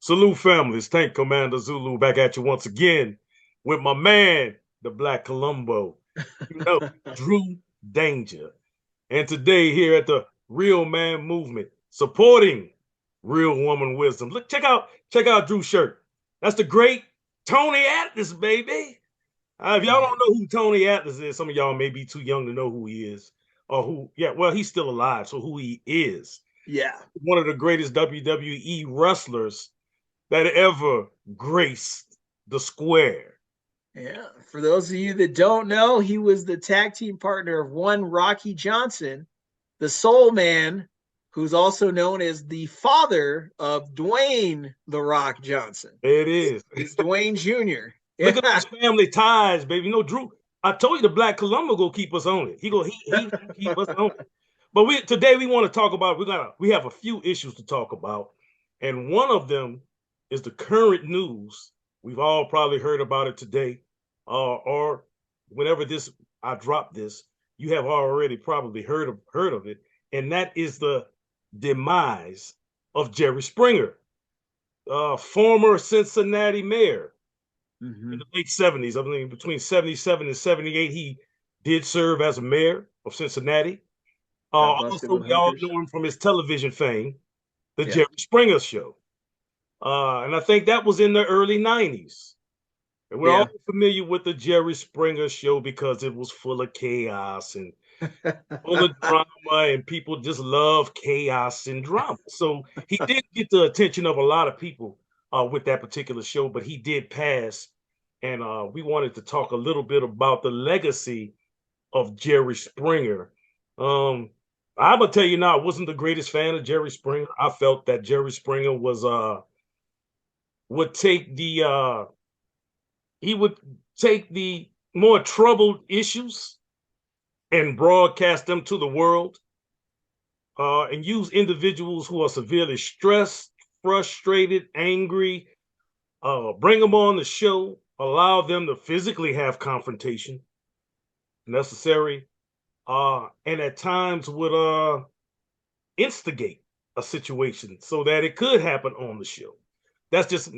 Salute families. Tank Commander Zulu back at you once again with my man, the Black Columbo, you know, Drew Danger. And today here at the Real Man Movement, supporting real woman wisdom. Look, check out Drew's shirt. That's the great Tony Atlas, baby. If y'all don't know who Tony Atlas is, some of y'all may be too young to know who he is. Or who, yeah, well, he's still alive, so who he is. Yeah. One of the greatest WWE wrestlers that ever graced the square. Yeah. For those of you that don't know, he was the tag team partner of one Rocky Johnson, the Soul Man, who's also known as the father of Dwayne The Rock Johnson. It is. He's Dwayne Jr. Look at Yeah. those family ties, baby. You know, Drew, I told you the Black Columbo go keep us on it. He keep us on it. But today we want to talk about, we have a few issues to talk about. And one of them is the current news. We've all probably heard about it today. Or whenever I drop this, you have already probably heard of it. And that is the demise of Jerry Springer, former Cincinnati mayor. In the late 70s. I mean, between 77 and 78, he did serve as a mayor of Cincinnati. Got busted Also, with we all hookers. know him from his television fame, The Yeah. Jerry Springer Show. And I think that was in the early 90s. And we're all Yeah. familiar with The Jerry Springer Show because it was full of chaos and full of drama, and people just love chaos and drama. So he did get the attention of a lot of people with that particular show, but he did pass. And we wanted to talk a little bit about the legacy of Jerry Springer. I'm gonna tell you now, I wasn't the greatest fan of Jerry Springer. I felt that Jerry Springer was would take the he would take the more troubled issues and broadcast them to the world, and use individuals who are severely stressed, frustrated, angry, bring them on the show, allow them to physically have confrontation necessary, and at times would instigate a situation so that it could happen on the show. That's just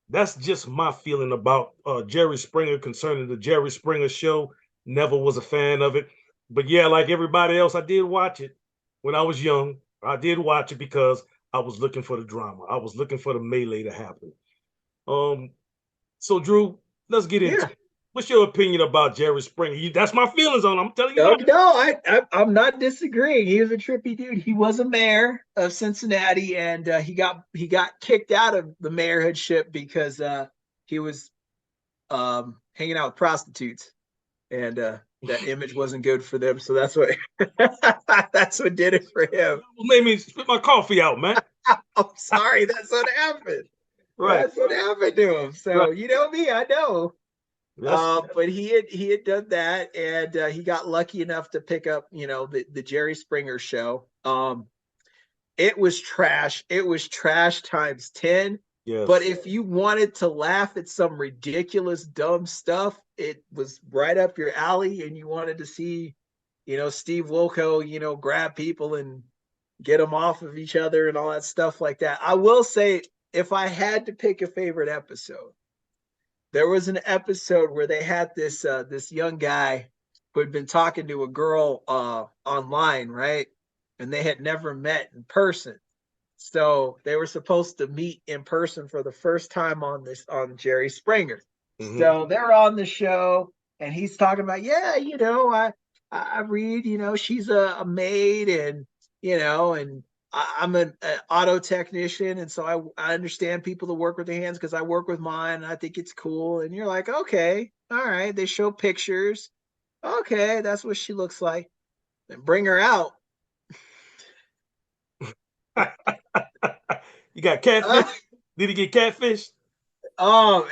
that's just my feeling about Jerry Springer concerning the Jerry Springer Show. Never was a fan of it, but yeah, like everybody else, I did watch it when I was young. I did watch it because I was looking for the drama. I was looking for the melee to happen. Um, so Drew, let's get into Yeah. it. What's your opinion about Jerry Springer? That's my feelings on him. I'm telling you No, now. no, I'm not disagreeing. He was a trippy dude. He was a mayor of Cincinnati, and he got kicked out of the mayorhoodship because he was hanging out with prostitutes, and that image wasn't good for them. So that's what that's what did it for him. Made me spit my coffee out, man. I'm sorry, that's what happened. Right, That's what happened to him. right. So you know me, I know. That's But he had done that, and he got lucky enough to pick up, the Jerry Springer Show. It was trash. It was trash times 10. But yes. if you wanted to laugh at some ridiculous, dumb stuff, it was right up your alley, and you wanted to see, Steve Wilco, grab people and get them off of each other and all that stuff like that. I will say, if I had to pick a favorite episode, there was an episode where they had this young guy who had been talking to a girl online, right? And they had never met in person. So they were supposed to meet in person for the first time on Jerry Springer. Hmm. So they're on the show, and he's talking about, yeah, I read, she's a maid, and and I'm an auto technician, and so I understand people that work with their hands because I work with mine, and I think it's cool. And you're like, okay, all right. They show pictures. Okay, that's what she looks like. And bring her out. You got catfish? Uh, Did he get catfish? oh,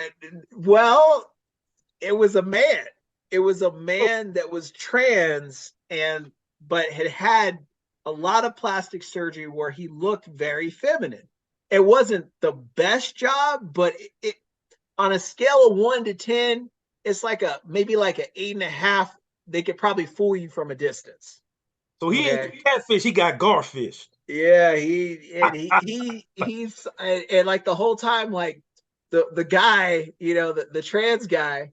well, it was a man. It was a Oh, man that was trans but had a lot of plastic surgery where he looked very feminine. It wasn't the best job, but it on a scale of 1 to 10, it's like maybe like an 8.5. They could probably fool you from a distance. so he ain't Okay. get catfish. He got garfish. Yeah, he's and like the whole time, like the guy, the trans guy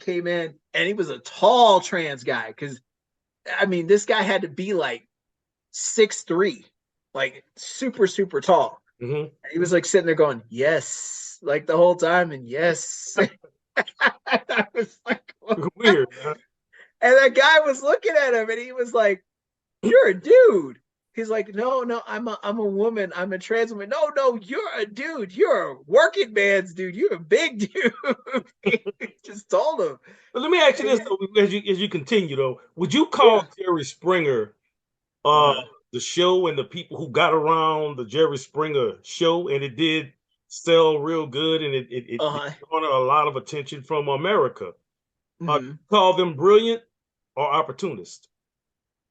came in and he was a tall trans guy because I mean this guy had to be like 6'3", like super, super tall. Mm-hmm. And he was like sitting there going, yes, like the whole time, and yes. I was like, what? Weird. Huh? And that guy was looking at him and he was like, you're a dude. He's like, no, no, I'm a woman. I'm a trans woman. No, no, you're a dude. You're a working man's dude. You're a big dude. He just told him. But let me ask you And this though, as you continue though, would you yeah. call Jerry Springer uh Uh-huh. the show and the people who got around the Jerry Springer show and it did sell real good and it Uh-huh. garnered a lot of attention from America? Mm-hmm. Call them brilliant or opportunist?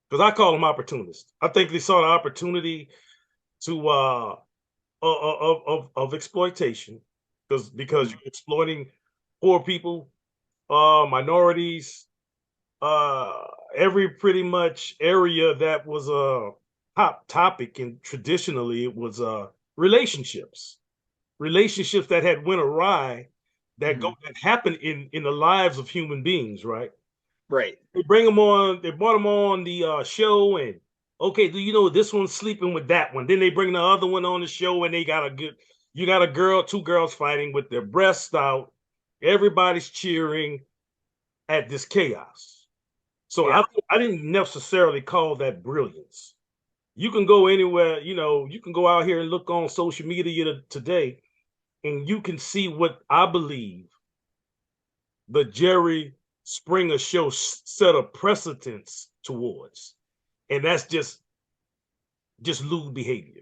Because I call them opportunists. I think they saw the opportunity to of exploitation because Mm-hmm. you're exploiting poor people, minorities, uh every pretty much area that was a top topic, and traditionally it was relationships that had went awry, Mm-hmm. that happened in the lives of human beings, right? Right. They bring them on, they brought them on the show, and okay, do you know this one's sleeping with that one? Then they bring the other one on the show and they got a good, you got a girl, two girls fighting with their breasts out, everybody's cheering at this chaos. So Yeah. I didn't necessarily call that brilliance. You can go anywhere, you can go out here and look on social media today, and you can see what I believe the Jerry Springer show set a precedence towards, and that's just lewd behavior.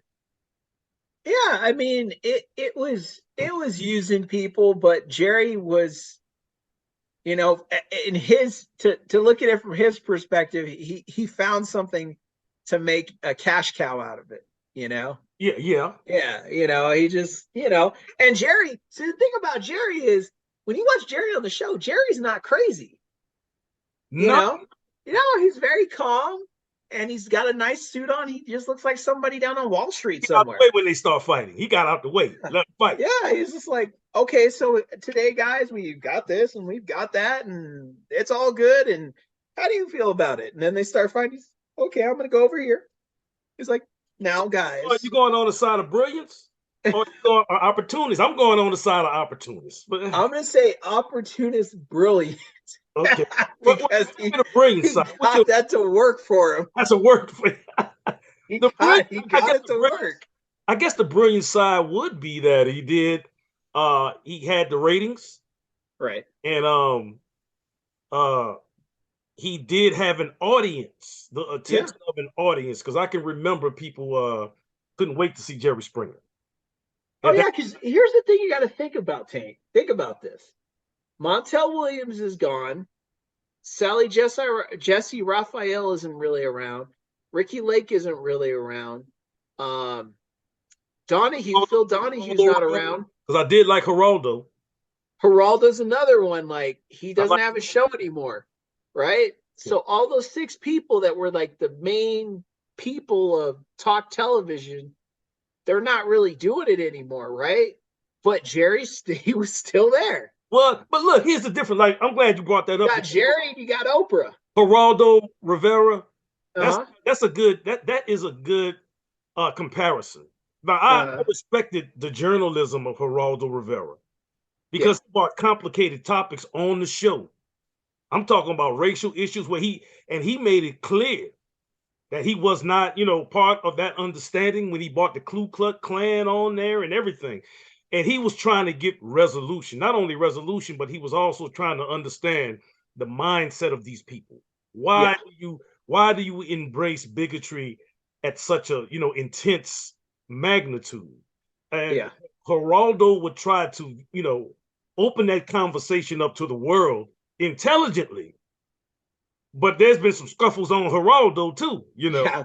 Yeah, I mean, it was using people, but Jerry was, in his to look at it from his perspective, he found something to make a cash cow out of it, you know? Yeah, yeah. Yeah, he just, and Jerry, so the thing about Jerry is when you watch Jerry on the show, Jerry's not crazy, you No, know? He's very calm and he's got a nice suit on. He just looks like somebody down on Wall Street he got out the somewhere. way when they start fighting. He got out the way, let them fight. Yeah, he's just like, okay, so today, guys, we've got this and we've got that, and it's all good. And how do you feel about it? And then they start fighting. Okay, I'm gonna go over here. He's like, now, Are guys, you going on the side of brilliance or you going opportunities? I'm going on the side of opportunists. But I'm gonna say opportunist brilliant okay, because what's your brilliant he side? got that to work for him. That's a word for you. He The brilliant, got he I got guess it to work. I guess the brilliant side would be that he had the ratings, Right. and uh he did have an audience, the Yeah. attention of an audience, because I can remember people couldn't wait to see Jerry Springer. Oh And that, yeah, because here's the thing you got to think about, Tank. Think about this. Montel Williams is gone. Jesse Raphael isn't really around. Ricky Lake isn't really around. Um, Phil Donahue's not around. because I did like Geraldo. Geraldo's another one. Like he I doesn't like have a show anymore, right? yeah. So all those six people that were like the main people of talk television, they're not really doing it anymore, right? But he was still there. Well, but look, here's the difference. Like, I'm glad you brought that You up got because Jerry, you got Oprah. Geraldo Rivera, that's Uh-huh. that's a good that is a good comparison. Now, I Uh-huh. respected the journalism of Geraldo Rivera Yeah. because he brought complicated topics on the show. I'm talking about racial issues where he made it clear that he was not, part of that understanding when he brought the Ku Klux Klan on there and everything. And he was trying to get resolution, not only resolution, but he was also trying to understand the mindset of these people. Why Yeah. do you why do you embrace bigotry at such a intense magnitude? And Yeah. Geraldo would try to, open that conversation up to the world intelligently, but there's been some scuffles on Geraldo too, Yeah.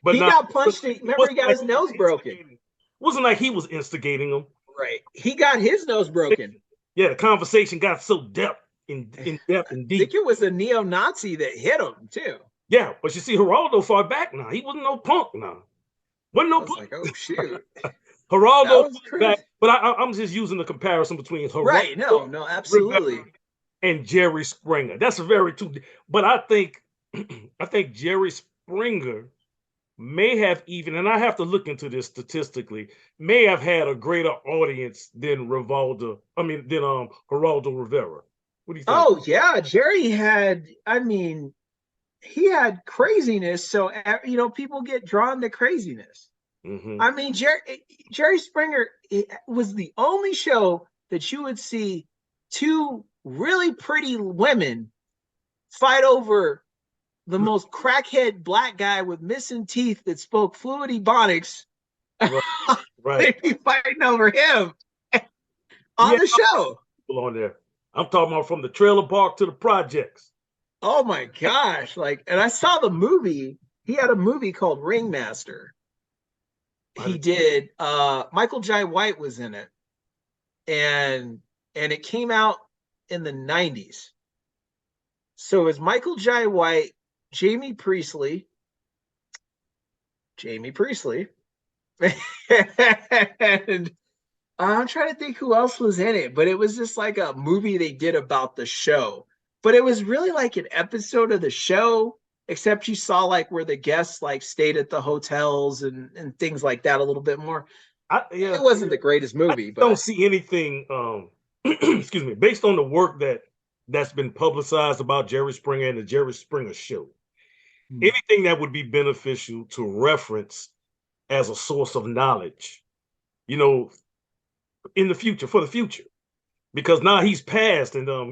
But He not got it punched. Remember, he wasn't got like his he was nose broken. instigating. Wasn't like he was instigating them. Right. He got his nose broken. Yeah, the conversation got so in depth and I think deep. it was a neo-Nazi that hit him too. Yeah, but you see, Geraldo fought back now. He wasn't no punk now. Wasn't I no was like, oh shoot, that Geraldo was back, crazy. but I'm just using the comparison between Right? Geraldo No, Rivera absolutely. and Jerry Springer. That's a very two. But I think I think Jerry Springer may have even, and I have to look into this statistically, may have had a greater audience than Rivaldo. I mean, than Geraldo Rivera. What do you think? Oh yeah, Jerry had. I mean, he had craziness. So people get drawn to craziness. Hmm. I mean, Jerry Springer was the only show that you would see two really pretty women fight over the most crackhead black guy with missing teeth that spoke fluent Ebonics. Right, right. They'd be fighting over him on Yeah, the show. people on there. I'm talking about from the trailer park to the projects. Oh my gosh. Like, and I saw the movie. He had a movie called Ringmaster. I He did- did. Michael Jai White was in it. And it came out in the 90s. So it was Michael Jai White, Jamie Priestley, Jamie Priestley, and I'm trying to think who else was in it, but it was just like a movie they did about the show. But it was really like an episode of the show, except you saw like where the guests like stayed at the hotels and things like that a little bit more. yeah, It wasn't the greatest I movie, don't but see anything. Excuse me, based on the work that's been publicized about Jerry Springer and the Jerry Springer Show. Anything that would be beneficial to reference as a source of knowledge, you know, in the future for the future. Because now he's passed, and when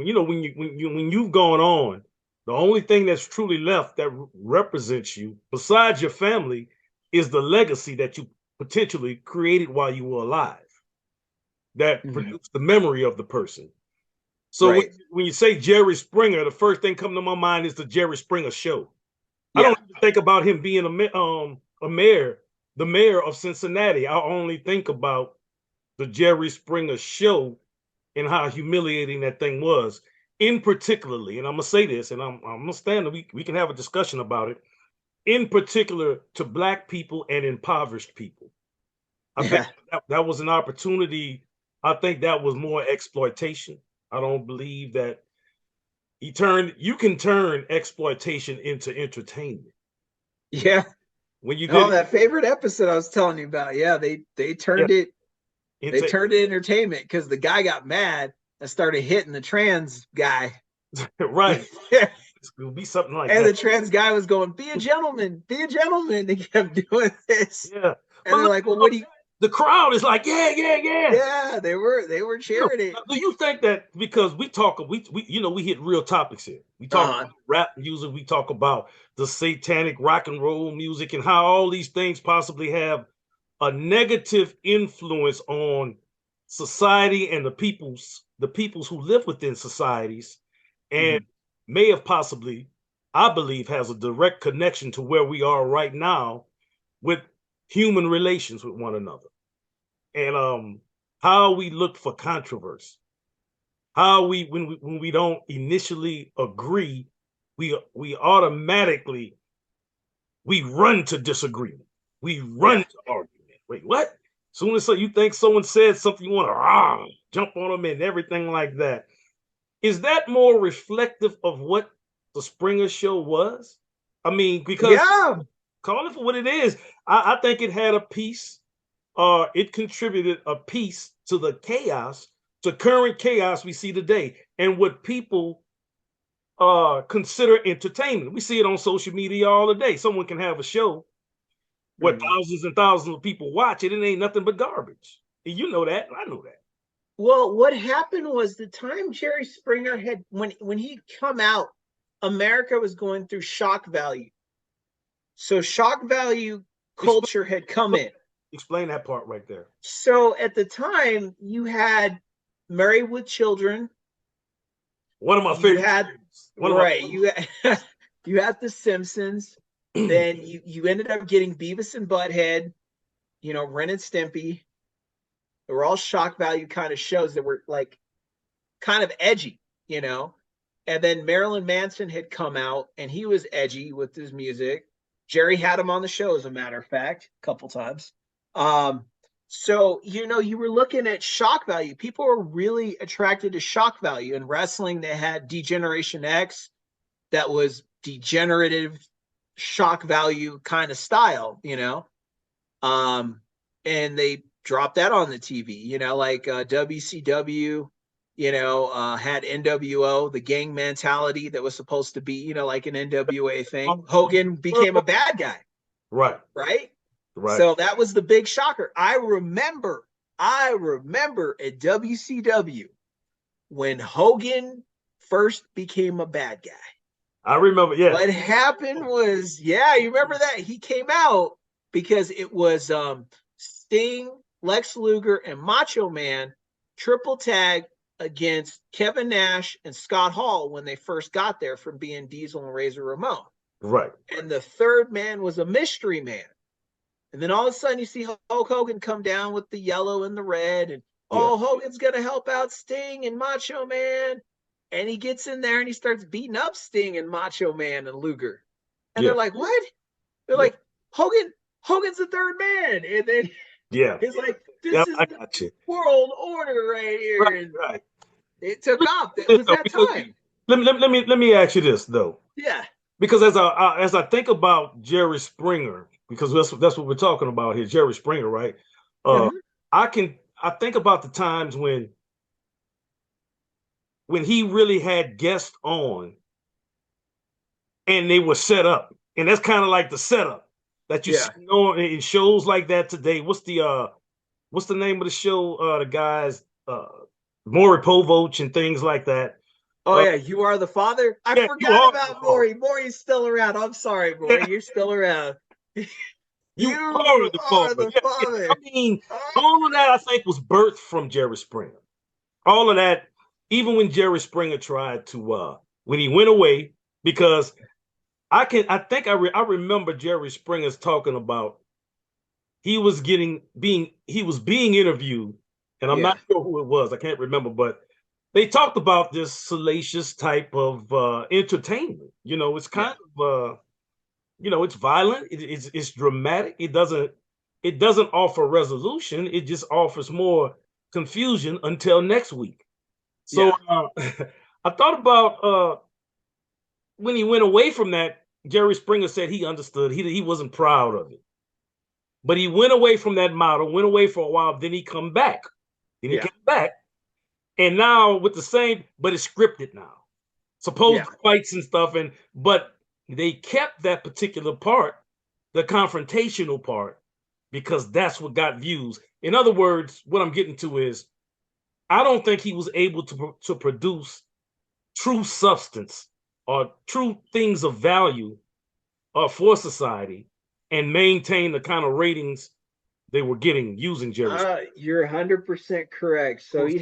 you've gone on, the only thing that's truly left that represents you, besides your family, is the legacy that you potentially created while you were alive. That produced the memory of the person. So right. when you say Jerry Springer, the first thing coming to my mind is the Jerry Springer Show. I Yeah. don't even think about him being a mayor, the mayor of Cincinnati. I only think about the Jerry Springer Show and how humiliating that thing was. In particularly, and I'm gonna say this, and I'm gonna stand. We can have a discussion about it. In particular, to Black people and impoverished people, I think Yeah. that was an opportunity. I think that was more exploitation. I don't believe that you can turn exploitation into entertainment. Yeah. When you did Oh, it, that favorite episode I was telling you about. Yeah, they yeah, turned it they into turned it entertainment because the guy got mad and started hitting the trans guy. right. It's gonna be something like And that. the trans guy was going, be a gentleman, be a gentleman. They kept doing this. Yeah. And But they're look, like, well, what do you the crowd is like, yeah, yeah, yeah. yeah, they were cheering it. Now, do you think that because we hit real topics here. We talk Uh-huh. about rap music, we talk about the satanic rock and roll music and how all these things possibly have a negative influence on society and the peoples who live within societies, and Mhm. may have possibly, I believe, has a direct connection to where we are right now with human relations with one another, and how we look for controversy, how when we don't initially agree, we automatically we run to disagreement, we run Yeah. to argument. Wait, what? Soon as you think someone said something, you want to jump on them and everything like that. Is that more reflective of what the Springer Show was? I mean, because Yeah. call it for what it is. I think it had a piece, it contributed a piece to the chaos, to current chaos we see today, and what people consider entertainment. We see it on social media all the day. Someone can have a show where Mhm. thousands and thousands of people watch it, and it ain't nothing but garbage. And you know that, and I know that. Well, what happened was the time Jerry Springer had when he come out, America was going through shock value. So shock value Explain, culture had come in. explain that part right there. So at the time, you had Married with Children. One of my You favorite had series. One of my right. You had The Simpsons. Then you ended up getting Beavis and Butthead. Ren and Stimpy. They were all shock value kind of shows that were like kind of edgy. You know. And then Marilyn Manson had come out, and he was edgy with his music. Jerry had him on the show, as a matter of fact, a couple times. So, you were looking at shock value. People were really attracted to shock value. In wrestling, they had Degeneration X, that was degenerative shock value kind of style. And they dropped that on the TV, like WCW, had NWO, the gang mentality that was supposed to be, like an NWA thing. Hogan became a bad guy. Right. Right. Right. So that was the big shocker. I remember at WCW when Hogan first became a bad guy. I remember, yeah. What happened was, yeah, you remember that? He came out because it was Sting, Lex Luger, and Macho Man triple tag against Kevin Nash and Scott Hall when they first got there from being Diesel and Razor Ramon. Right. And the third man was a mystery man. And then all of a sudden you see Hulk Hogan come down with the yellow and the red, and Hogan's going to help out Sting and Macho Man. And he gets in there and he starts beating up Sting and Macho Man and Luger. And they're like, what? They're like, Hogan's the third man. And then it's like, this is the world order right here. Right. It took off. It was that time. Let me ask you this though. Yeah. Because as I think about Jerry Springer, because that's what we're talking about here, Jerry Springer, right? I think about the times when he really had guests on and they were set up. And that's kind of like the setup that you see in shows like that today. What's the name of the show? The guys, Maury Povich and things like that. Oh, yeah. You Are the Father? I forgot about Maury. Maury's still around. I'm sorry, Maury. You're still around. You are the father. I mean, all of that, I think, was birthed from Jerry Springer. All of that, even when Jerry Springer tried to, when he went away, because I remember Jerry Springer's talking about he was being interviewed, and I'm not sure who it was. I can't remember, but they talked about this salacious type of entertainment. It's kind of it's violent. It's dramatic. It doesn't offer resolution. It just offers more confusion until next week. So I thought about when he went away from that. Jerry Springer said he understood. He wasn't proud of it, but he went away from that model. Went away for a while. Then he come back. Then he came back, and now with the same, but it's scripted now. Supposed fights and stuff, but they kept that particular part, the confrontational part, because that's what got views. In other words, what I'm getting to is, I don't think he was able to produce true substance or true things of value for society and maintain the kind of ratings they were getting using Jerry. You're 100% correct. So he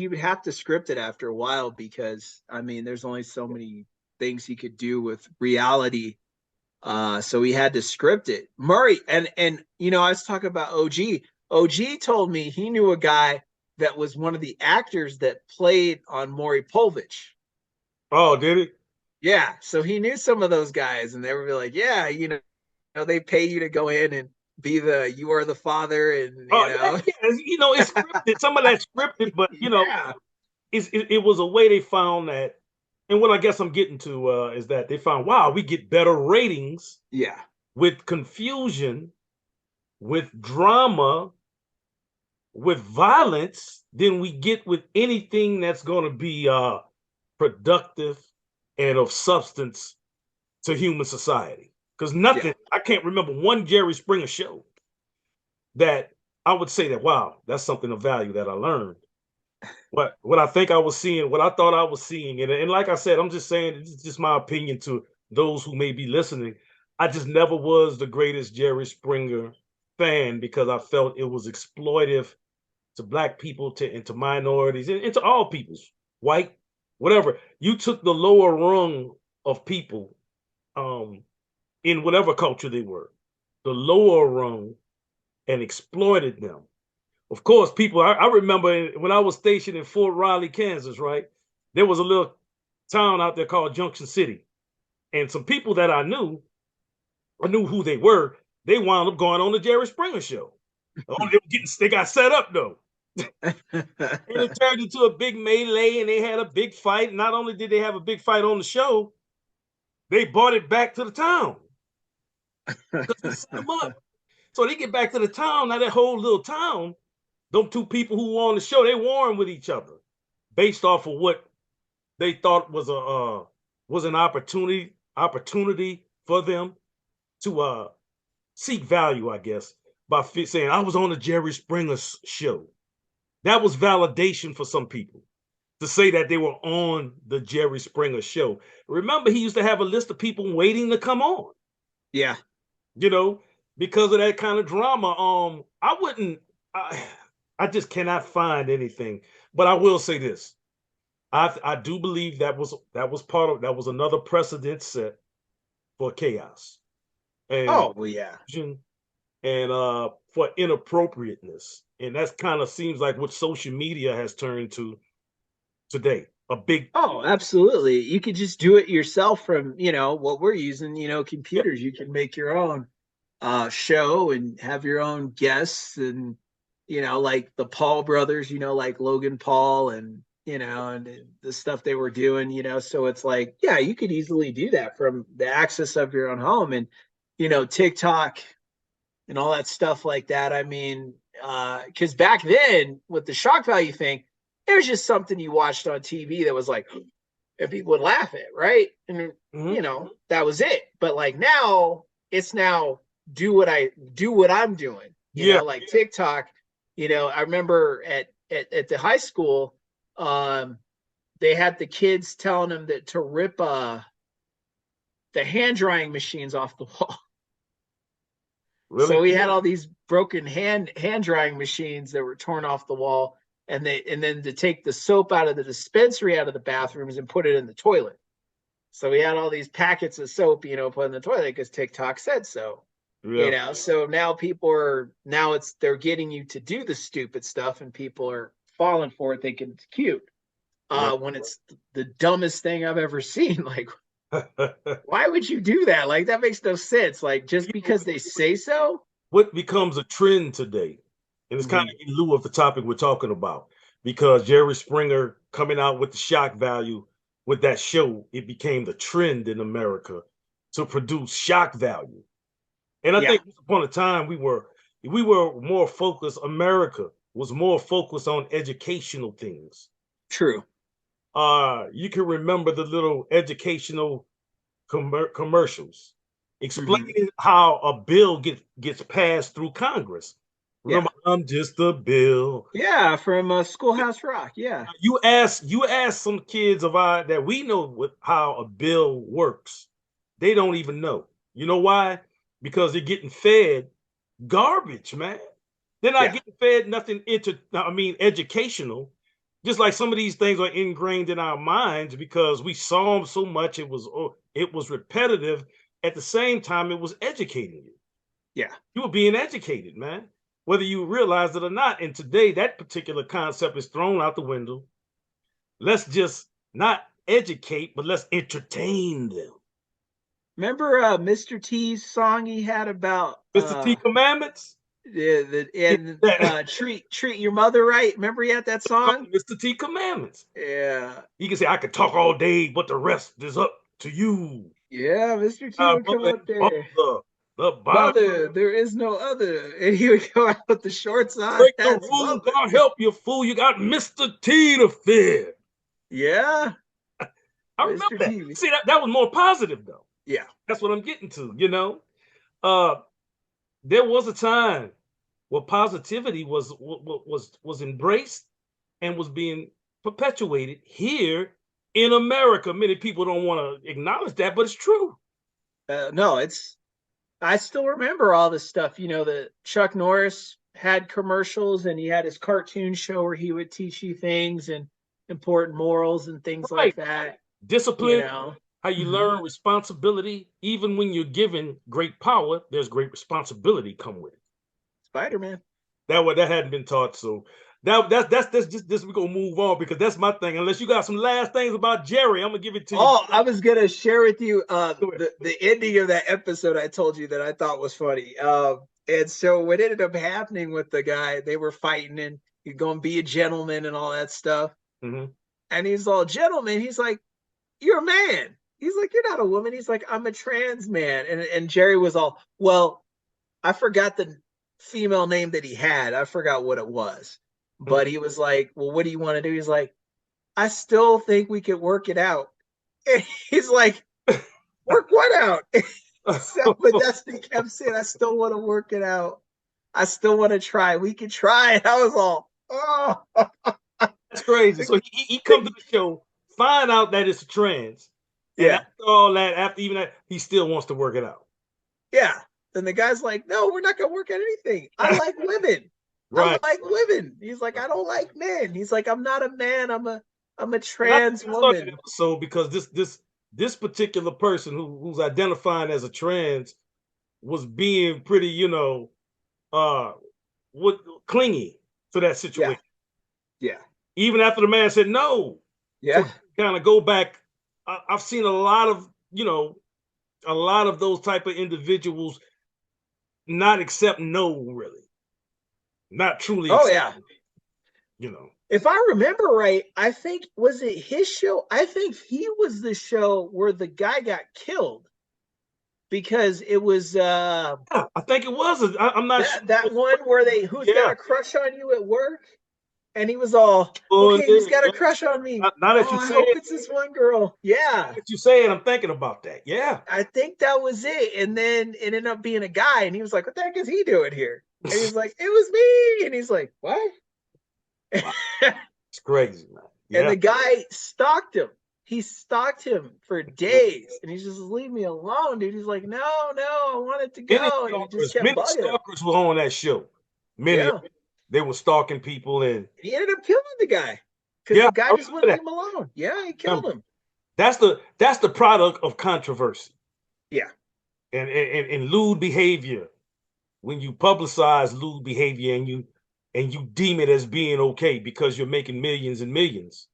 would have to script it after a while, because I mean, there's only so many things he could do with reality. So he had to script it. Murray, and I was talking about OG. OG told me he knew a guy that was one of the actors that played on Maury Povich. Oh, did he? Yeah. So he knew some of those guys, and they were like, yeah, they pay you to go in and be You Are the Father, and it's scripted. Some of that's scripted, but it was a way they found that. And what I guess I'm getting to is that they found, wow, we get better ratings. Yeah. With confusion, with drama, with violence, than we get with anything that's going to be productive and of substance to human society. Because nothing, I can't remember one Jerry Springer show that I would say that, wow, that's something of value that I learned. What I think I was seeing, what I thought I was seeing, and like I said, I'm just saying, it's just my opinion to those who may be listening. I just never was the greatest Jerry Springer fan, because I felt it was exploitive to Black people, and to minorities, and to all peoples, white, whatever. You took the lower rung of people, in whatever culture they were, the lower rung, and exploited them. Of course, people, I remember when I was stationed in Fort Riley, Kansas, right? There was a little town out there called Junction City. And some people that I knew, or knew who they were, they wound up going on the Jerry Springer show. Oh, they got set up though. And it turned into a big melee and they had a big fight. Not only did they have a big fight on the show, they brought it back to the town because they set them up. So they get back to the town. Now that whole little town, them two people who were on the show, they warring with each other based off of what they thought was an opportunity for them to seek value, I guess, by saying I was on the Jerry Springer show. That was validation for some people to say that they were on the Jerry Springer show. Remember, he used to have a list of people waiting to come on. Yeah. You know, because of that kind of drama. I wouldn't. I just cannot find anything. But I will say this: I do believe that was another precedent set for chaos and Oh, well, yeah. and for inappropriateness, and that's kind of seems like what social media has turned to today. A big Oh, absolutely. You could just do it yourself from, what we're using, yeah, computers. You can make your own show and have your own guests and, like the Paul brothers, like Logan Paul and, and the stuff they were doing, so it's like, yeah, you could easily do that from the access of your own home and, TikTok and all that stuff like that. I mean, because back then with the shock value thing, it was just something you watched on TV that was like, and people would laugh at, right? And that was it. But like now, it's now do what I'm doing. yeah, Like TikTok. I remember at the high school, they had the kids telling them that to rip the hand drying machines off the wall. really, So we had all these broken hand drying machines that were torn off the wall, and then to take the soap out of the dispensary out of the bathrooms and put it in the toilet. So we had all these packets of soap, put in the toilet because TikTok said so. yeah, So now they're getting you to do the stupid stuff, and people are falling for it thinking it's cute. right. When it's the dumbest thing I've ever seen. Like, why would you do that? Like, that makes no sense. Like, just because they say so. What becomes a trend today, and it's kind Mhm. of in lieu of the topic we're talking about, because Jerry Springer coming out with the shock value with that show, it became the trend in America to produce shock value. And I Yeah, think once upon a time we were more focused. America was more focused on educational things. true. You can remember the little educational commercials Hmm. explaining how a bill gets passed through Congress. Yeah. Remember, I'm just a bill. Yeah, from Schoolhouse Rock. Yeah. You ask some kids of our that we know how a bill works. They don't even know. You know why? Because they're getting fed garbage, man. They're not Yeah. getting fed nothing educational. Just like some of these things are ingrained in our minds because we saw them so much, it was repetitive. At the same time, it was educating you. Yeah. You were being educated, man, whether you realized it or not. And today, that particular concept is thrown out the window. Let's just not educate, but let's entertain them. Remember Mr. T's song he had about Mr. T Commandments? and treat your mother right. Remember he had that song? Mr. T Commandments. Yeah. He can say, I could talk all day, but the rest is up to you. Yeah, Mr. T would come Mother up and there. father, the Bible. Mother, there is no other. And he would go out with the shorts on. Break the That's rules, mother. God help you, fool. You got Mr. T to fear. Yeah, I remember Mr. that. T. See, that was more positive, though. Yeah. That's what I'm getting to. Uh, there was a time where positivity was embraced and was being perpetuated here in America. Many people don't want to acknowledge that, but it's true. No, I still remember all this stuff. That Chuck Norris had commercials and he had his cartoon show where he would teach you things and important morals and things like Right. that. You Discipline, know, how you Mhm. learn responsibility. Even when you're given great power, there's great responsibility come with it. Spider Man. That hadn't been taught. So That's just this. We're gonna move on because that's my thing. Unless you got some last things about Jerry, I'm gonna give it to you. Oh, I was gonna share with you the ending of that episode I told you that I thought was funny. And so what ended up happening with the guy, they were fighting and he's gonna be a gentleman and all that stuff. Mm-hmm. And he's all gentleman. He's like, "You're a man." He's like, "You're not a woman." He's like, "I'm a trans man." And Jerry was all, "Well, I forgot the female name that he had. I forgot what it was." But he was like, "Well, what do you want to do?" He's like, "I still think we could work it out." And he's like, "Work what out?" So, but that's what he kept saying. "I still want to work it out. I still want to try. We can try." And I was all, "Oh." That's crazy. So he comes to the show, find out that it's a trans, and Yeah. after all that, after even that, he still wants to work it out. Yeah. And the guy's like, "No, we're not gonna work at anything. I like women. I Right. like women." He's like, "I don't like men." He's like, "I'm not a man. I'm a And I trans saw that woman." episode because this particular person who's identifying as a trans was being pretty, uh, what clingy to that Yeah. situation. Yeah. Even after the man said no. Yeah. So kind of go back. I've seen a lot of a lot of those type of individuals not accept no, really, not truly Oh accept. yeah. You know. If I remember right, I think was it his show? I think he was the show where the guy got killed because it was Yeah, I think it was. I'm not sure. that one where they who's got Yeah. a crush on you at work, and he was all, Oh, "Okay, who's yeah, got a yeah. crush on me? Now that Oh, you I say hope it, it's this one girl." Yeah, that you say it, I'm thinking about that. Yeah. I think that was it. And then it ended up being a guy, and he was like, "What the heck is he doing here?" And he's like, "It was me." And he's like, "What?" Wow, it's crazy, man. And Yeah. the guy stalked him. He stalked him for days, and he's just, "Leave me alone, dude." He's like, "No, no, I wanted to go," and he just kept Many bugging him. stalkers were on that show. Many of Yeah, them, they were stalking people, and he ended up killing the guy because yeah, the guy I just wouldn't remember leave him alone. Yeah, he that. killed him. That's the product of controversy Yeah, and lewd behavior. When you publicize lewd behavior and you deem it as being okay because you're making millions and millions,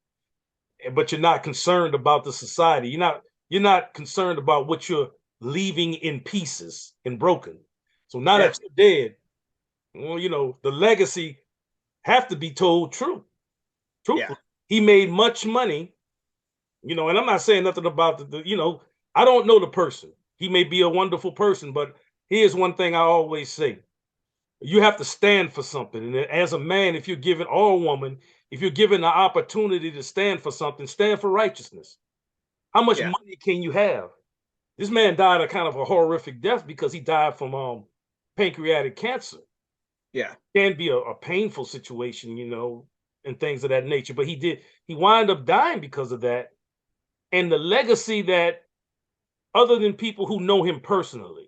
but you're not concerned about the society. You're not concerned about what you're leaving in pieces and broken. So now yeah, that you're dead, well, the legacy have to be told yeah, truthfully. He made much money, and I'm not saying nothing about I don't know the person. He may be a wonderful person, but here's one thing I always say. You have to stand for something. And as a man, if you're given, or a woman, if you're given the opportunity to stand for something, stand for righteousness. How much yeah, money can you have? This man died a kind of a horrific death because he died from pancreatic cancer. yeah, Can be a painful situation, and things of that nature. But he wound up dying because of that. And the legacy that, other than people who know him personally,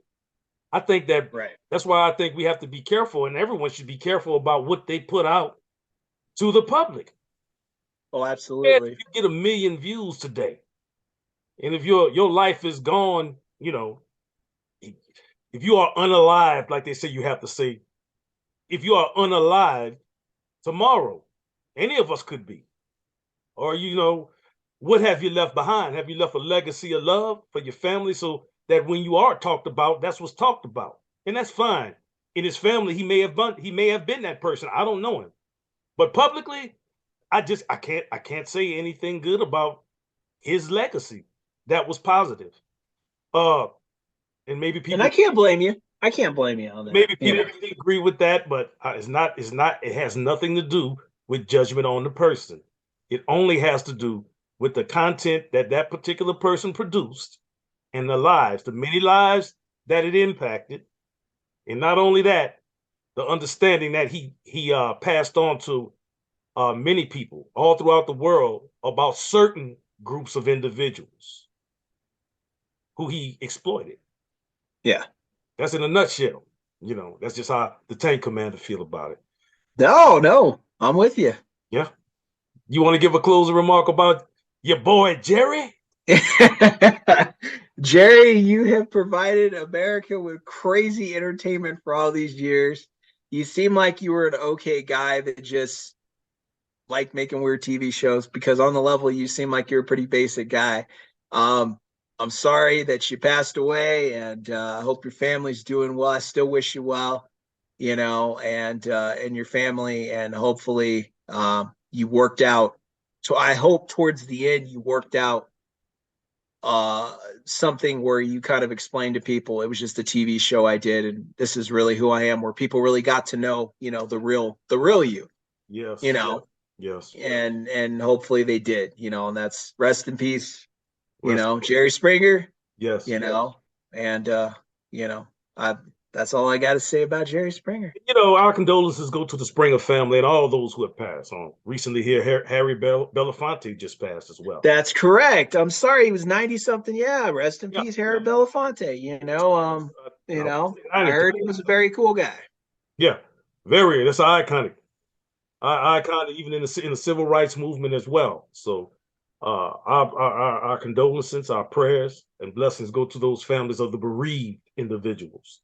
I think right. that's why I think we have to be careful, and everyone should be careful about what they put out to the public. Oh, And if absolutely. you get 1 million views today, and if your life is gone, if you are unalive, like they say, you have to say, if you are unalive tomorrow, any of us could be. Or what have you left behind? Have you left a legacy of love for your family so that when you are talked about, that's what's talked about, and that's fine. In his family, he may have been that person. I don't know him, but publicly, I can't say anything good about his legacy. That was positive. Uh, and maybe And I people can't blame you. I can't blame you on that. maybe people didn't agree with that, but it's not. It has nothing to do with judgment on the person. It only has to do with the content that particular person produced and the many lives that it impacted, and not only that, the understanding that he passed on to many people all throughout the world about certain groups of individuals who he exploited. Yeah. That's in a nutshell. That's just how the tank commander feel about it. No, no, I'm with you. Yeah. You want to give a closing remark about your boy Jerry? Jerry, you have provided America with crazy entertainment for all these years. You seem like you were an okay guy that just like making weird TV shows because on the level you seem like you're a pretty basic guy. Um, I'm sorry that you passed away, and I hope your family's doing well. I still wish you well, and your family, and hopefully you worked out. So I hope towards the end you worked out uh something where you kind of explained to people it was just a TV show I did and this is really who I am, where people really got to know, the real you, you Yes, know, yes. and hopefully they did, and that's rest in peace, Rest. Jerry Springer, Yes. and you know, I that's all I got to say about Jerry Springer. Our condolences go to the Springer family and all those who have passed on. Recently here, Harry Belafonte just passed as well. That's correct. I'm sorry, he was 90 something. Yeah, rest in Yeah, peace, yeah. Harry Belafonte. I would say I 93. heard he was a very cool guy. Yeah, very. That's iconic. Iconic even in the civil rights movement as well. So, our condolences, our prayers, and blessings go to those families of the bereaved individuals.